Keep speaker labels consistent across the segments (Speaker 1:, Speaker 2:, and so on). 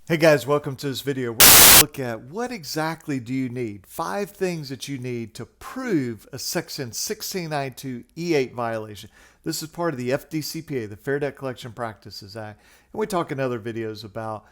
Speaker 1: Hey guys, welcome to this video. We're going to look at what exactly do you need? 5 things that you need to prove a Section 1692 E8 violation. This is part of the FDCPA, the Fair Debt Collection Practices Act. And we talk in other videos about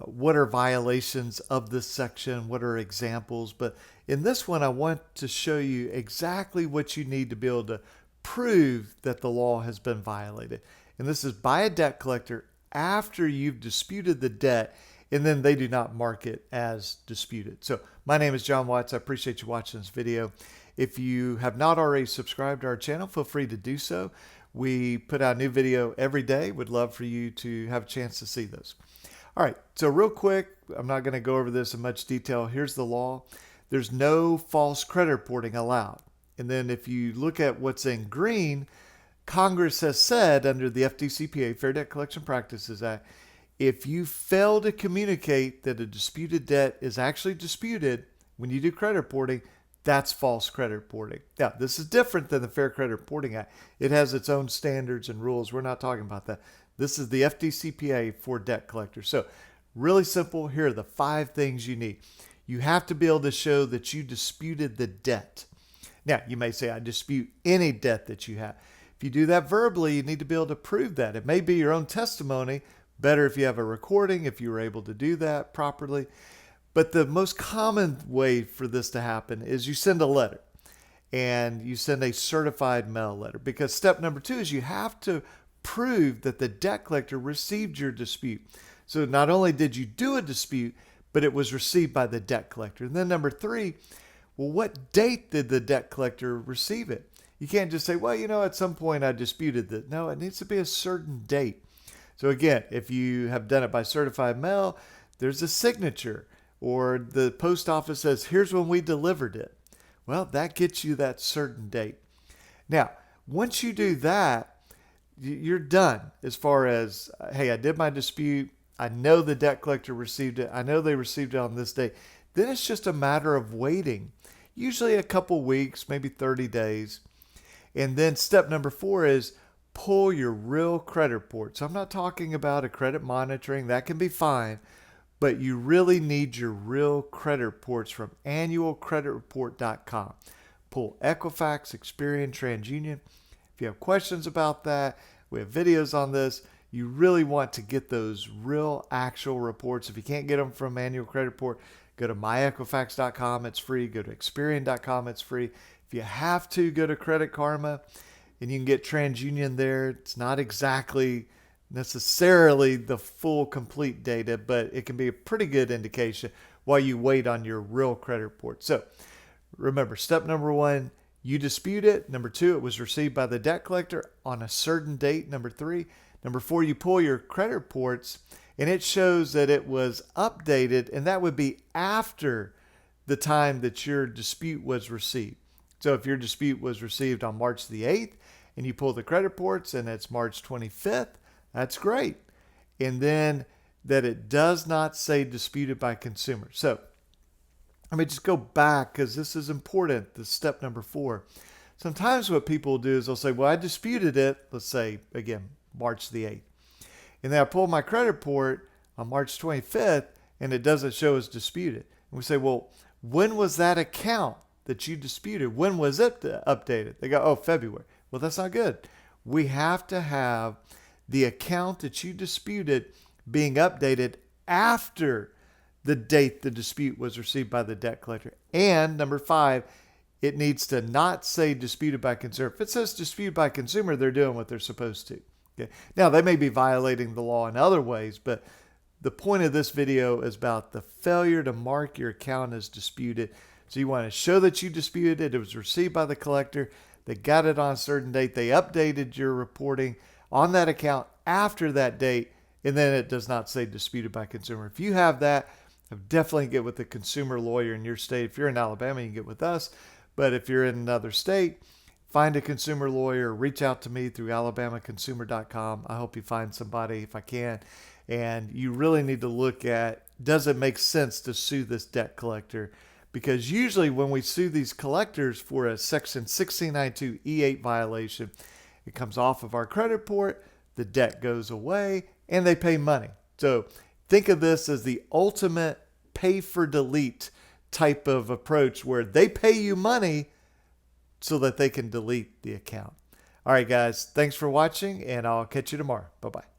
Speaker 1: what are violations of this section, what are examples. But in this one, I want to show you exactly what you need to be able to prove that the law has been violated. And this is by a debt collector after you've disputed the debt, and then they do not mark it as disputed. So my name is John Watts. I appreciate you watching this video. If you have not already subscribed to our channel, feel free to do so. We put out a new video every day. Would love for you to have a chance to see those. All right, so real quick, I'm not going to go over this in much detail. Here's the law. There's no false credit reporting allowed. And then if you look at what's in green, Congress has said under the FDCPA, Fair Debt Collection Practices Act, if you fail to communicate that a disputed debt is actually disputed when you do credit reporting, that's false credit reporting. Now, this is different than the Fair Credit Reporting Act. It has its own standards and rules. We're not talking about that. This is the FDCPA for debt collectors. So really simple. Here are the 5 things you need. You have to be able to show that you disputed the debt. Now, you may say, I dispute any debt that you have. If you do that verbally, you need to be able to prove that. It may be your own testimony. Better if you have a recording, if you were able to do that properly. But the most common way for this to happen is you send a letter, and you send a certified mail letter, because step number 2 is you have to prove that the debt collector received your dispute. So not only did you do a dispute, but it was received by the debt collector. And then number 3, well, what date did the debt collector receive it? You can't just say, well, at some point I disputed that. No, it needs to be a certain date. So again, if you have done it by certified mail, there's a signature, or the post office says, here's when we delivered it. Well, that gets you that certain date. Now, once you do that, you're done as far as, hey, I did my dispute. I know the debt collector received it. I know they received it on this date. Then it's just a matter of waiting, usually a couple weeks, maybe 30 days. And then step number 4 is pull your real credit report. So I'm not talking about a credit monitoring. That can be fine. But you really need your real credit reports from annualcreditreport.com. Pull Equifax, Experian, TransUnion. If you have questions about that, we have videos on this. You really want to get those real actual reports. If you can't get them from Annual Credit Report, go to myequifax.com. It's free. Go to Experian.com. It's free. If you have to, go to Credit Karma, and you can get TransUnion there. It's not exactly necessarily the full complete data, but it can be a pretty good indication while you wait on your real credit report. So remember, step number 1, you dispute it. Number 2, it was received by the debt collector on a certain date. Number 3. Number 4, you pull your credit reports, and it shows that it was updated, and that would be after the time that your dispute was received. So if your dispute was received on March the 8th, and you pull the credit reports and it's March 25th, that's great. And then that it does not say disputed by consumer. So let me just go back, because this is important, the step number 4. Sometimes what people do is they'll say, well, I disputed it, let's say, again, March the 8th. And then I pull my credit report on March 25th, and it doesn't show as disputed. And we say, well, when was that account that you disputed? When was it updated? They go, oh, February. Well, that's not good. We have to have the account that you disputed being updated after the date the dispute was received by the debt collector. And number 5, it needs to not say disputed by consumer. If it says disputed by consumer, they're doing what they're supposed to. Okay. Now, they may be violating the law in other ways, but the point of this video is about the failure to mark your account as disputed. So you want to show that you disputed it. It was received by the collector. They got it on a certain date. They updated your reporting on that account after that date, and then it does not say disputed by consumer. If you have that, definitely get with the consumer lawyer in your state. If you're in Alabama, you can get with us. But if you're in another state, find a consumer lawyer. Reach out to me through alabamaconsumer.com. I hope you find somebody if I can. And you really need to look at, does it make sense to sue this debt collector? Because usually when we sue these collectors for a Section 1692 E8 violation, it comes off of our credit report, the debt goes away, and they pay money. So think of this as the ultimate pay for delete type of approach where they pay you money so that they can delete the account. All right, guys, thanks for watching, and I'll catch you tomorrow. Bye-bye.